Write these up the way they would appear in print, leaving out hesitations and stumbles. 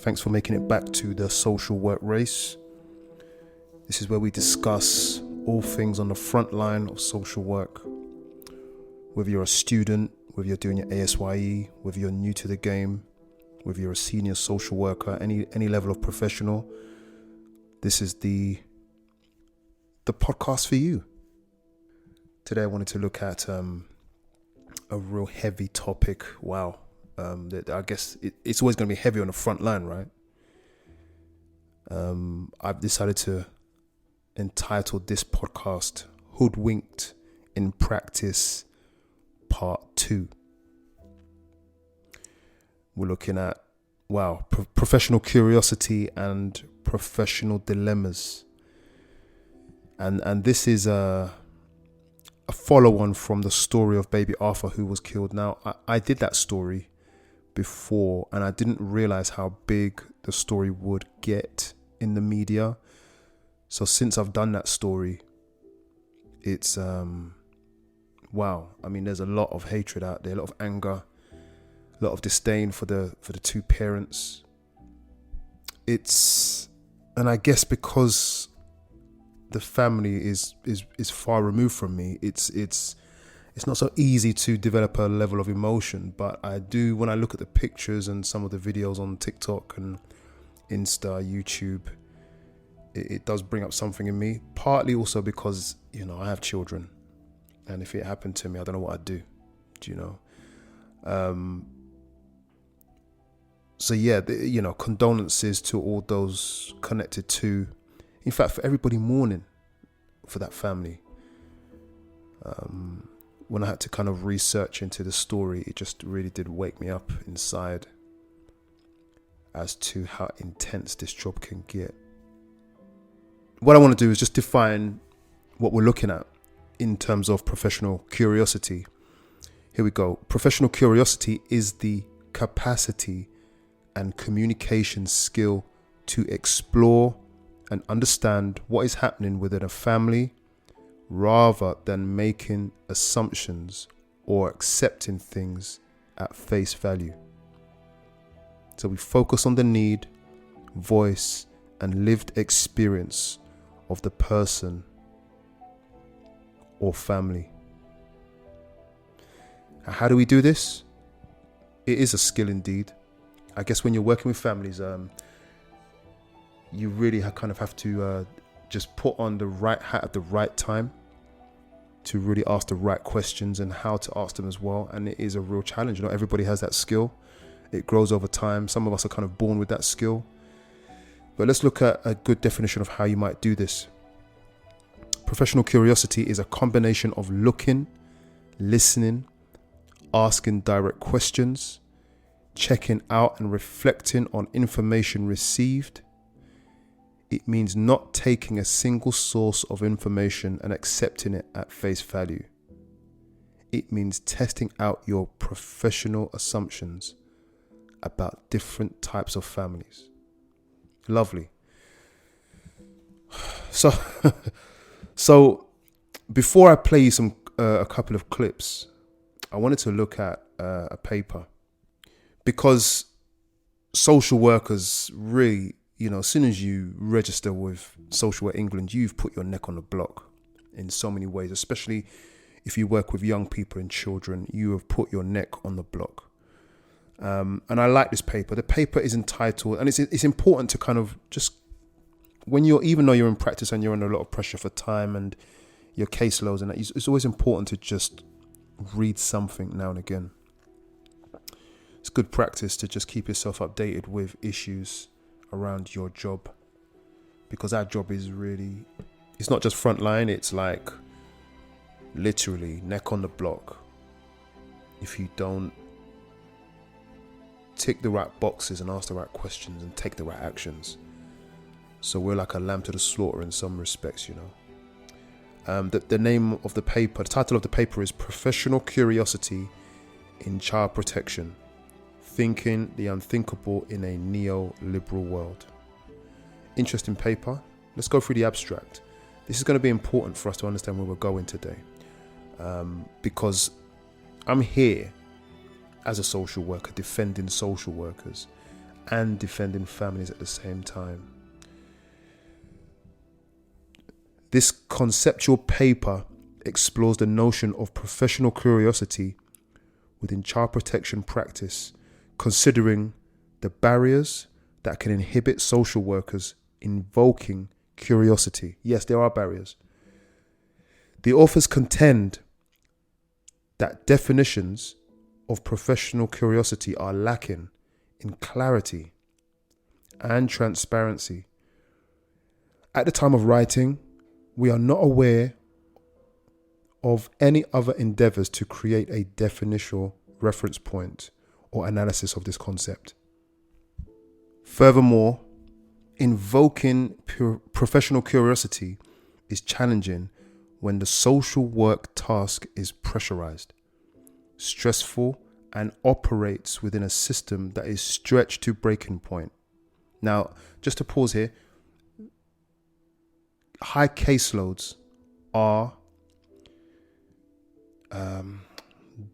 Thanks for making it back to the social work race. This is where we discuss all things on the front line of social work. Whether you're a student, whether you're doing your ASYE, whether you're new to the game, whether you're a senior social worker, any level of professional, this is the podcast for you. Today I wanted to look at a real heavy topic. Wow. I guess it's always going to be heavy on the front line, right? I've decided to entitle this podcast Hoodwinked in Practice Part 2. We're looking at, professional curiosity and professional dilemmas. And this is a follow-on from the story of baby Arthur who was killed. Now, I did that story before and I didn't realize how big the story would get in the media. So since I've done that story, it's, there's a lot of hatred out there, a lot of anger, a lot of disdain for the two parents. And I guess because the family is far removed from me, it's not so easy to develop a level of emotion. But I do, when I look at the pictures and some of the videos on TikTok and Insta, YouTube, it does bring up something in me. Partly also because, I have children, and if it happened to me, I don't know what I'd do. Condolences to all those connected to, in fact, for everybody mourning for that family. When I had to kind of research into the story, it just really did wake me up inside as to how intense this job can get. What I want to do is just define what we're looking at in terms of professional curiosity. Here we go. Professional curiosity is the capacity and communication skill to explore and understand what is happening within a family rather than making assumptions or accepting things at face value. So we focus on the need, voice, and lived experience of the person or family. How do we do this? It is a skill indeed. I guess when you're working with families, you really kind of have to just put on the right hat at the right time to really ask the right questions and how to ask them as well. And it is a real challenge. Not everybody has that skill. It grows over time. Some of us are kind of born with that skill. But let's look at a good definition of how you might do this. Professional curiosity is a combination of looking, listening, asking direct questions, checking out and reflecting on information received. It means not taking a single source of information and accepting it at face value. It means testing out your professional assumptions about different types of families. Lovely. So before I play you a couple of clips, I wanted to look at a paper, because social workers really, as soon as you register with Social Work England, you've put your neck on the block in so many ways, especially if you work with young people and children, you have put your neck on the block. And I like this paper. The paper is entitled, and it's important to kind of just, even though you're in practice and you're under a lot of pressure for time and your caseloads and that, it's always important to just read something now and again. It's good practice to just keep yourself updated with issues around your job, because our job is really, it's not just frontline, it's like literally neck on the block. If you don't tick the right boxes and ask the right questions and take the right actions. So we're like a lamb to the slaughter in some respects, The name of the paper, the title of the paper is Professional Curiosity in Child Protection, Thinking the Unthinkable in a Neoliberal World. Interesting paper. Let's go through the abstract. This is going to be important for us to understand where we're going today, because I'm here as a social worker defending social workers, and defending families at the same time. This conceptual paper explores the notion of professional curiosity within child protection practice, considering the barriers that can inhibit social workers invoking curiosity. Yes, there are barriers. The authors contend that definitions of professional curiosity are lacking in clarity and transparency. At the time of writing, we are not aware of any other endeavors to create a definitional reference point or analysis of this concept. Furthermore, invoking professional curiosity is challenging when the social work task is pressurized, stressful, and operates within a system that is stretched to breaking point. Now, just to pause here, high caseloads are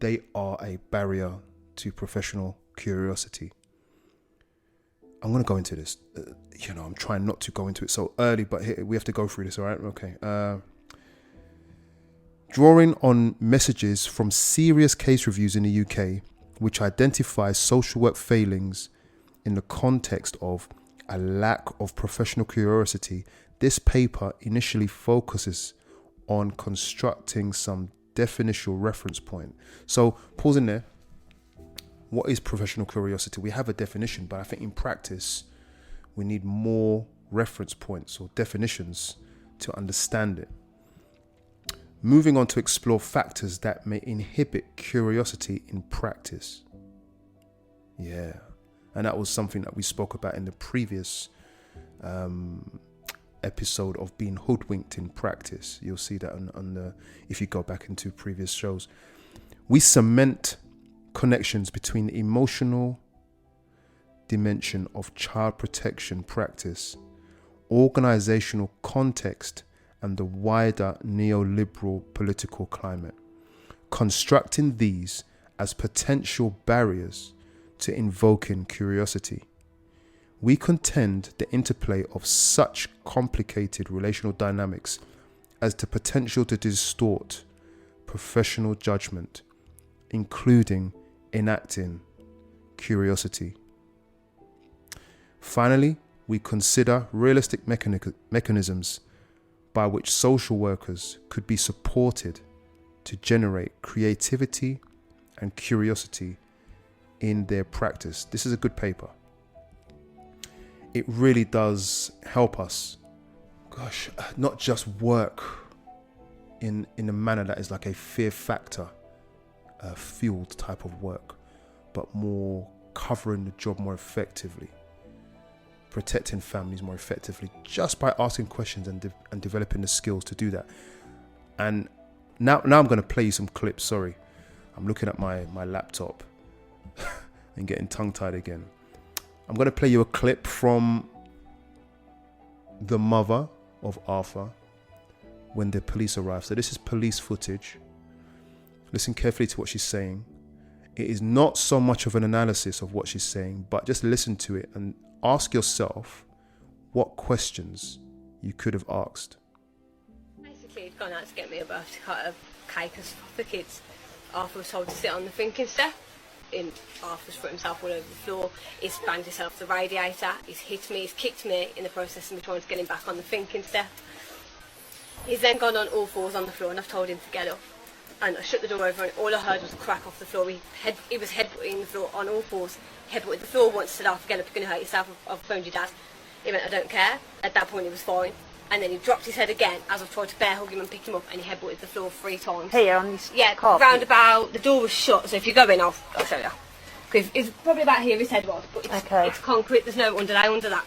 they are a barrier to professional curiosity. I'm going to go into this. I'm trying not to go into it so early, but here, we have to go through this, all right? Okay. Drawing on messages from serious case reviews in the UK, which identify social work failings in the context of a lack of professional curiosity, this paper initially focuses on constructing some definitional reference point. So, pausing there. What is professional curiosity? We have a definition, but I think in practice, we need more reference points or definitions to understand it. Moving on to explore factors that may inhibit curiosity in practice. Yeah, and that was something that we spoke about in the previous episode of being hoodwinked in practice. You'll see that on the, if you go back into previous shows. We cement connections between the emotional dimension of child protection practice, organizational context, and the wider neoliberal political climate, constructing these as potential barriers to invoking curiosity. We contend the interplay of such complicated relational dynamics as the potential to distort professional judgment, including enacting curiosity. Finally, we consider realistic mechanisms by which social workers could be supported to generate creativity and curiosity in their practice. This is a good paper. It really does help us, not just work in a manner that is like a fear factor fueled type of work, but more covering the job more effectively, protecting families more effectively, just by asking questions and developing the skills to do that. And now I'm going to play you some clips. Sorry, I'm looking at my laptop and getting tongue-tied again. I'm going to play you a clip from the mother of Arthur when the police arrive. So this is police footage. Listen carefully to what she's saying. It is not so much of an analysis of what she's saying, but just listen to it and ask yourself what questions you could have asked. Basically, he'd gone out to get me a birthday cake for the kids. Arthur was told to sit on the thinking step. Arthur's put himself all over the floor. He's banged himself off the radiator. He's hit me. He's kicked me in the process of me trying to get him back on the thinking step. He's then gone on all fours on the floor, and I've told him to get up. And I shut the door over, and all I heard was a crack off the floor. He was headbutting the floor on all fours. Headbutted the floor once, said, "Get up, you're going to hurt yourself. I've phoned your dad." He went, "I don't care." At that point, he was fine. And then he dropped his head again as I tried to bear hug him and pick him up, and he headbutted the floor 3 times. Here on this carpet? Round about, the door was shut, so if you go in, I'll show you. Because it's probably about here his head was, but it's concrete, there's no underlay under that.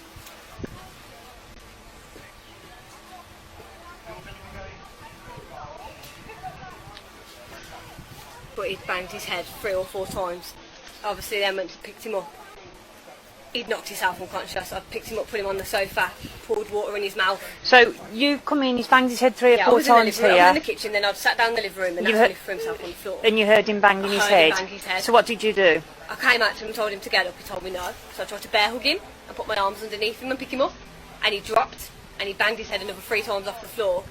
But he'd banged his head 3 or 4 times. Obviously then went and picked him up. He'd knocked himself unconscious. I picked him up, put him on the sofa, pulled with water in his mouth. So you come in, he's banged his head 3 or 4 I was in the times living room, I was in here, the kitchen, then I'd sat down in the living room and You that's when heard- he threw himself on the floor. and you heard him banging his heard him head. bang his head. So what did you do? I came out to him and told him to get up. He told me no. So I tried to bear hug him and put my arms underneath him and pick him up. And he dropped and he banged his head another 3 times off the floor.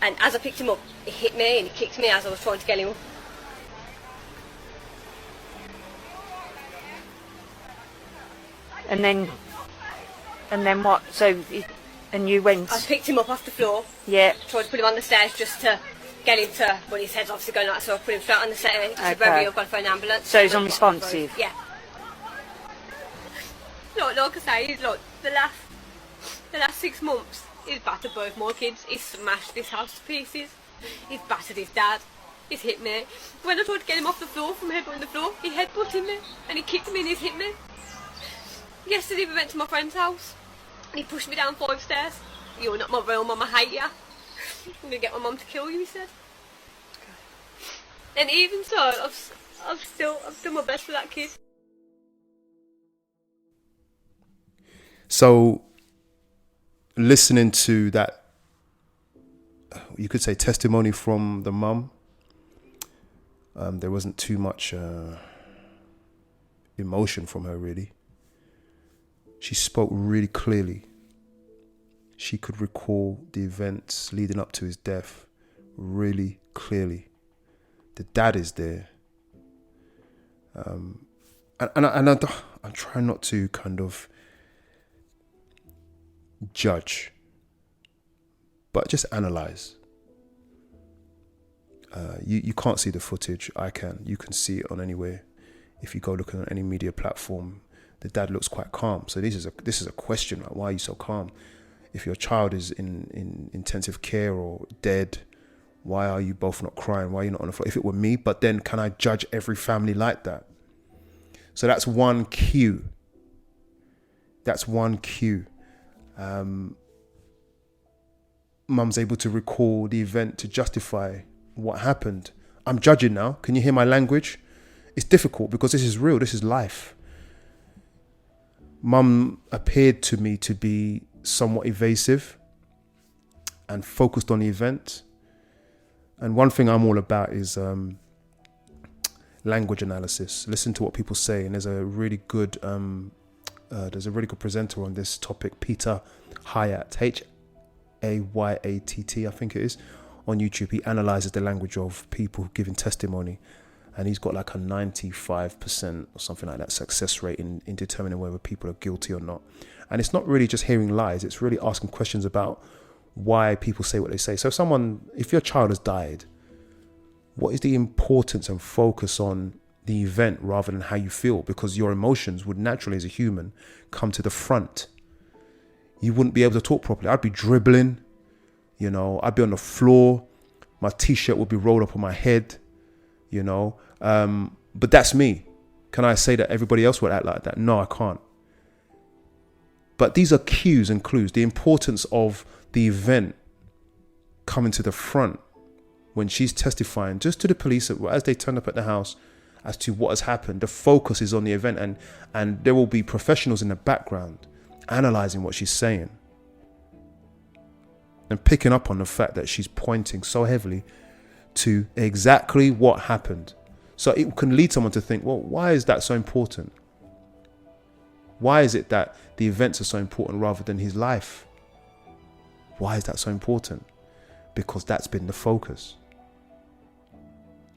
And as I picked him up, he hit me and he kicked me as I was trying to get him up. And then what? So, and you went, I picked him up off the floor, yeah, tried to put him on the stairs just to get him to, well, his head's obviously going out, so I put him straight on the stairs. He said, Okay. "Where I've got to phone an ambulance." So he's Went unresponsive? Yeah. Like I say, like the last 6 months, he's battered both my kids. He's smashed this house to pieces. He's battered his dad. He's hit me. When I tried to get him off the floor from headbutting the floor, he headbutted me and he kicked me and he's hit me. Yesterday we went to my friend's house and he pushed me down 5 stairs. "You're not my real mum, I hate ya. I'm gonna get my mum to kill you," he said. And even so, I've done my best for that kid. So, listening to that, you could say testimony from the mum, there wasn't too much emotion from her, really. She spoke really clearly. She could recall the events leading up to his death really clearly. The dad is there. And I'm trying not to kind of judge, but just analyze. You can't see the footage. I can. You can see it on anywhere. If you go looking on any media platform, the dad looks quite calm. So this is a question. Like, why are you so calm? If your child is in intensive care or dead, why are you both not crying? Why are you not on the floor? If it were me, but then can I judge every family like that? So that's one cue. Mum's able to recall the event to justify what happened. I'm judging now. Can you hear my language? It's difficult because this is real. This is life. Mum appeared to me to be somewhat evasive and focused on the event. And one thing I'm all about is language analysis. Listen to what people say. And there's a really good presenter on this topic, Peter Hyatt, Hayatt, I think it is, on YouTube. He analyzes the language of people giving testimony. And he's got like a 95% or something like that success rate in determining whether people are guilty or not. And it's not really just hearing lies. It's really asking questions about why people say what they say. So if your child has died, what is the importance and focus on the event rather than how you feel? Because your emotions would naturally, as a human, come to the front. You wouldn't be able to talk properly. I'd be dribbling, I'd be on the floor. My t-shirt would be rolled up on my head, but that's me. Can I say that everybody else would act like that? No, I can't. But these are cues and clues. The importance of the event coming to the front when she's testifying just to the police as they turn up at the house as to what has happened. The focus is on the event, and there will be professionals in the background analyzing what she's saying and picking up on the fact that she's pointing so heavily to exactly what happened. So it can lead someone to think, well, why is that so important? Why is it that the events are so important rather than his life? Why is that so important? Because that's been the focus.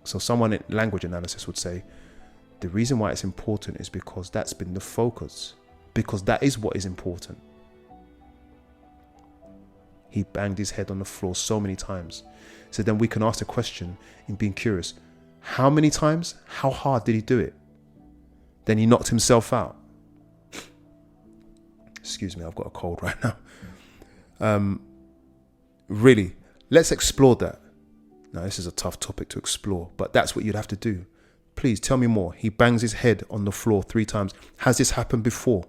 So someone in language analysis would say, the reason why it's important is because that's been the focus. Because that is what is important. He banged his head on the floor so many times. So then we can ask the question in being curious, how many times? How hard did he do it? Then he knocked himself out. Excuse me, I've got a cold right now. Really, let's explore that. Now, this is a tough topic to explore, but that's what you'd have to do. Please tell me more. He bangs his head on the floor 3 times. Has this happened before?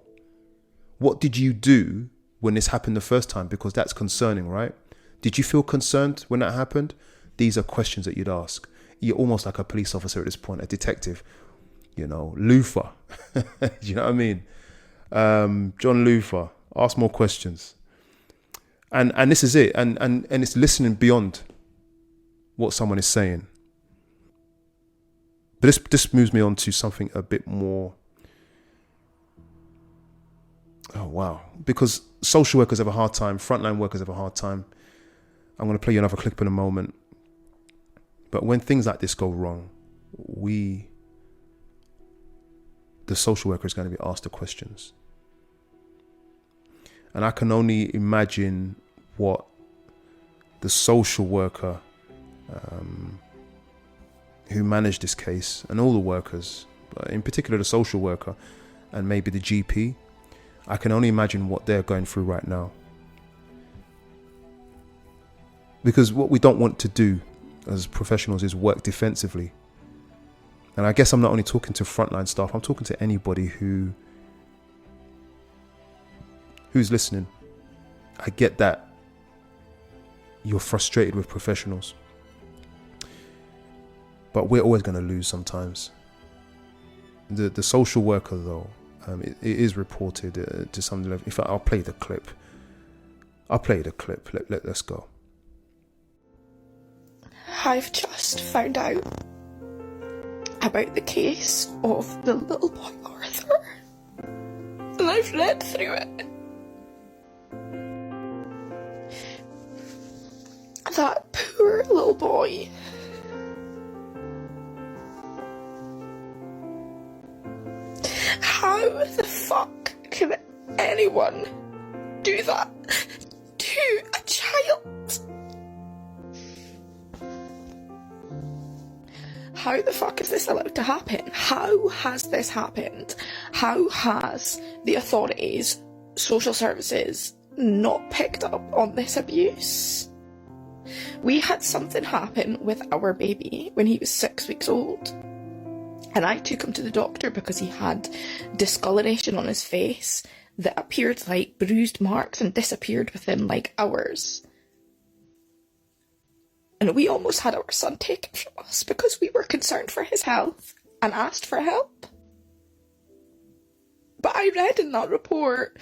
What did you do when this happened the first time? Because that's concerning, right? Did you feel concerned when that happened? These are questions that you'd ask. You're almost like a police officer at this point, a detective. Luther. Do you know what I mean? John Luther. Ask more questions. And this is it. And it's listening beyond what someone is saying. But this moves me on to something a bit more. Oh, wow. Because social workers have a hard time. Frontline workers have a hard time. I'm going to play you another clip in a moment. But when things like this go wrong, the social worker is going to be asked the questions. And I can only imagine what the social worker who managed this case, and all the workers, but in particular the social worker and maybe the GP, I can only imagine what they're going through right now. Because what we don't want to do as professionals is work defensively. And I guess I'm not only talking to frontline staff, I'm talking to anybody who's listening. I get that you're frustrated with professionals, but we're always going to lose sometimes. The social worker, though, it is reported to some level. In fact, I'll play the clip. Let's go. I've just found out about the case of the little boy Arthur, and I've read through it. That poor little boy. How the fuck can anyone do that to a child? How the fuck is this allowed to happen? How has this happened? How has the authorities, social services, not picked up on this abuse? We had something happen with our baby when he was 6 weeks old. And I took him to the doctor because he had discoloration on his face that appeared like bruised marks and disappeared within like hours. And we almost had our son taken from us because we were concerned for his health and asked for help. But I read in that report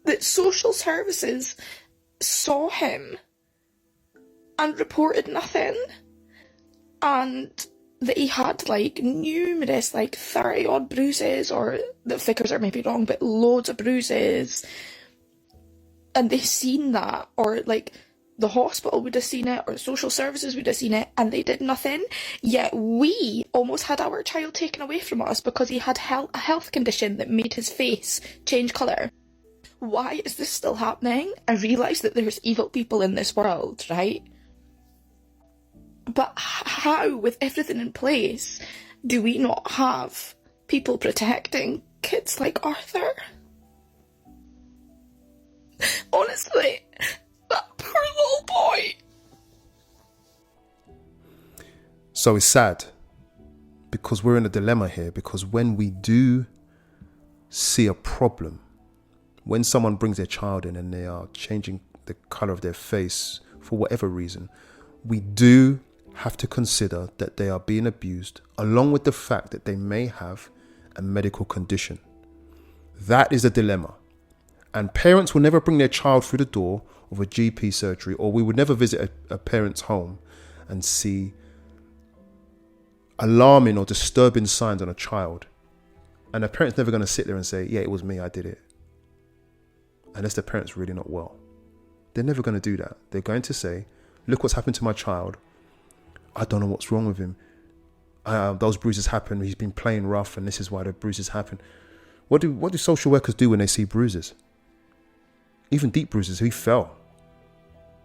that social services saw him and reported nothing, and that he had like numerous, like 30 odd bruises, or the figures are maybe wrong, but loads of bruises, and they seen that, or like the hospital would have seen it, or social services would have seen it, and they did nothing. Yet we almost had our child taken away from us because he had a health condition that made his face change colour. Why is this still happening? I realise that there's evil people in this world, right? But how, with everything in place, do we not have people protecting kids like Arthur? Honestly, that poor little boy. So it's sad because we're in a dilemma here, because when we do see a problem, when someone brings their child in and they are changing the colour of their face for whatever reason, we do have to consider that they are being abused, along with the fact that they may have a medical condition. That is a dilemma. And parents will never bring their child through the door of a GP surgery, or we would never visit a parent's home and see alarming or disturbing signs on a child. And the parent's never going to sit there and say, yeah, it was me, I did it. Unless the parent's really not well. They're never going to do that. They're going to say, look what's happened to my child. I don't know what's wrong with him. Those bruises happen. He's been playing rough, and this is why the bruises happen. What do social workers do when they see bruises? Even deep bruises. He fell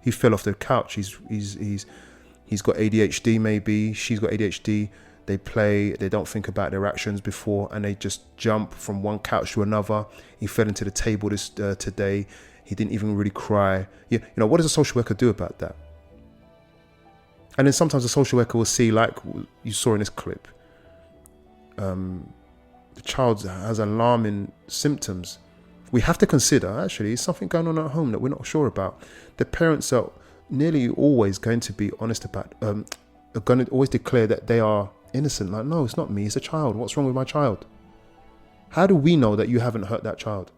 off the couch. He's got ADHD. Maybe she's got ADHD. They play. They don't think about their actions before, and they just jump from one couch to another. He fell into the table today. He didn't even really cry. You know, what does a social worker do about that? And then sometimes a social worker will see, like you saw in this clip, the child has alarming symptoms. We have to consider, actually, something going on at home that we're not sure about. The parents are nearly always going to be honest about, are going to always declare that they are innocent. Like, no, it's not me, it's a child. What's wrong with my child? How do we know that you haven't hurt that child?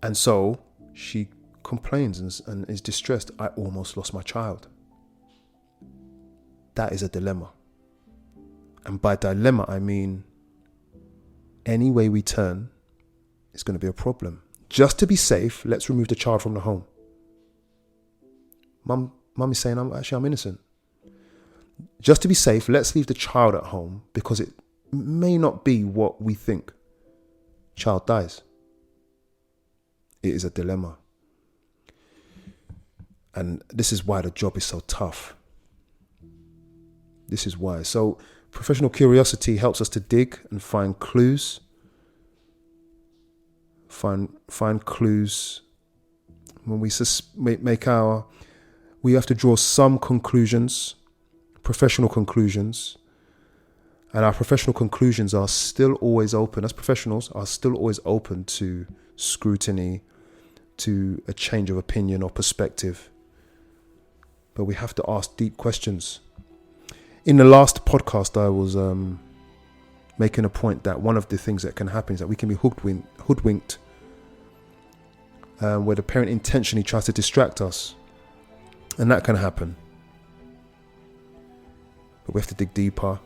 And so She complains and is distressed. I almost lost my child. That is a dilemma. And by dilemma, I mean any way we turn, it's going to be a problem. Just to be safe, let's remove the child from the home. Mum is saying, I'm innocent. Just to be safe, let's leave the child at home because it may not be what we think. Child dies. It is a dilemma. And this is why the job is so tough. This is why. So professional curiosity helps us to dig and find clues. Find clues. When we we have to draw some conclusions, professional conclusions. And our professional conclusions are still always open, as professionals, are still always open to scrutiny, to a change of opinion or perspective. But we have to ask deep questions. In the last podcast, I was making a point that one of the things that can happen is that we can be hoodwinked, where the parent intentionally tries to distract us. And that can happen. But we have to dig deeper,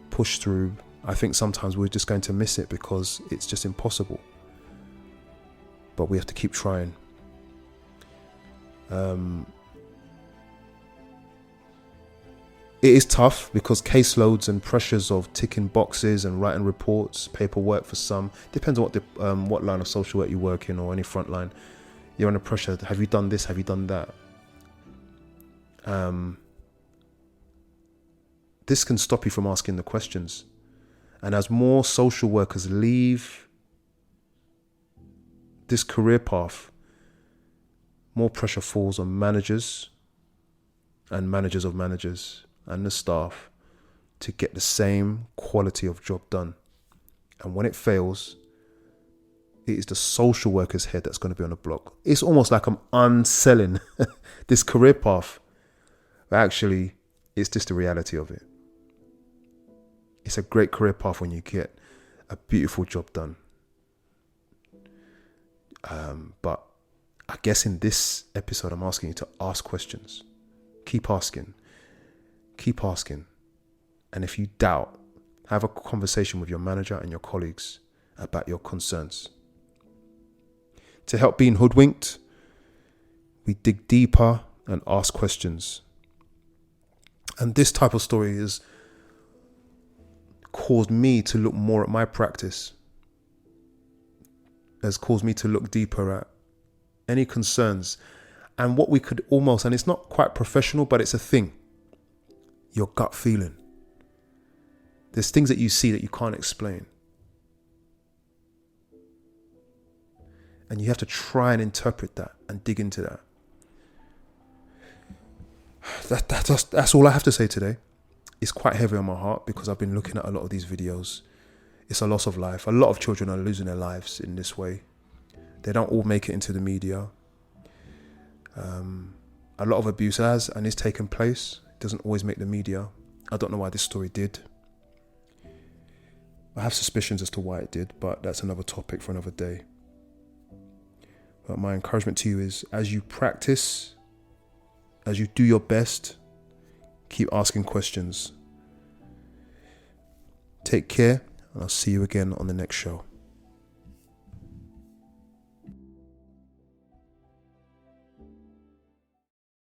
push through. I think sometimes we're just going to miss it because it's just impossible. But we have to keep trying. It is tough because caseloads and pressures of ticking boxes and writing reports, paperwork for some, depends on what line of social work you work in or any front line. You're under pressure. Have you done this? Have you done that? This can stop you from asking the questions. And as more social workers leave this career path, more pressure falls on managers and managers of managers and the staff to get the same quality of job done. And when it fails, it is the social worker's head that's going to be on the block. It's almost like I'm unselling this career path. But actually, it's just the reality of it. It's a great career path when you get a beautiful job done. But I guess in this episode, I'm asking you to ask questions. Keep asking. Keep asking. And if you doubt, have a conversation with your manager and your colleagues about your concerns. To help being hoodwinked, we dig deeper and ask questions. And this type of story has caused me to look more at my practice, has caused me to look deeper at any concerns and what we could almost, and it's not quite professional, but it's a thing, your gut feeling. There's things that you see that you can't explain. And you have to try and interpret that and dig into that. That's all I have to say today. It's quite heavy on my heart because I've been looking at a lot of these videos. It's a loss of life. A lot of children are losing their lives in this way. They don't all make it into the media. A lot of abuse has and is taking place. It doesn't always make the media. I don't know why this story did. I have suspicions as to why it did, but that's another topic for another day. But my encouragement to you is, as you practice, as you do your best, keep asking questions. Take care, and I'll see you again on the next show.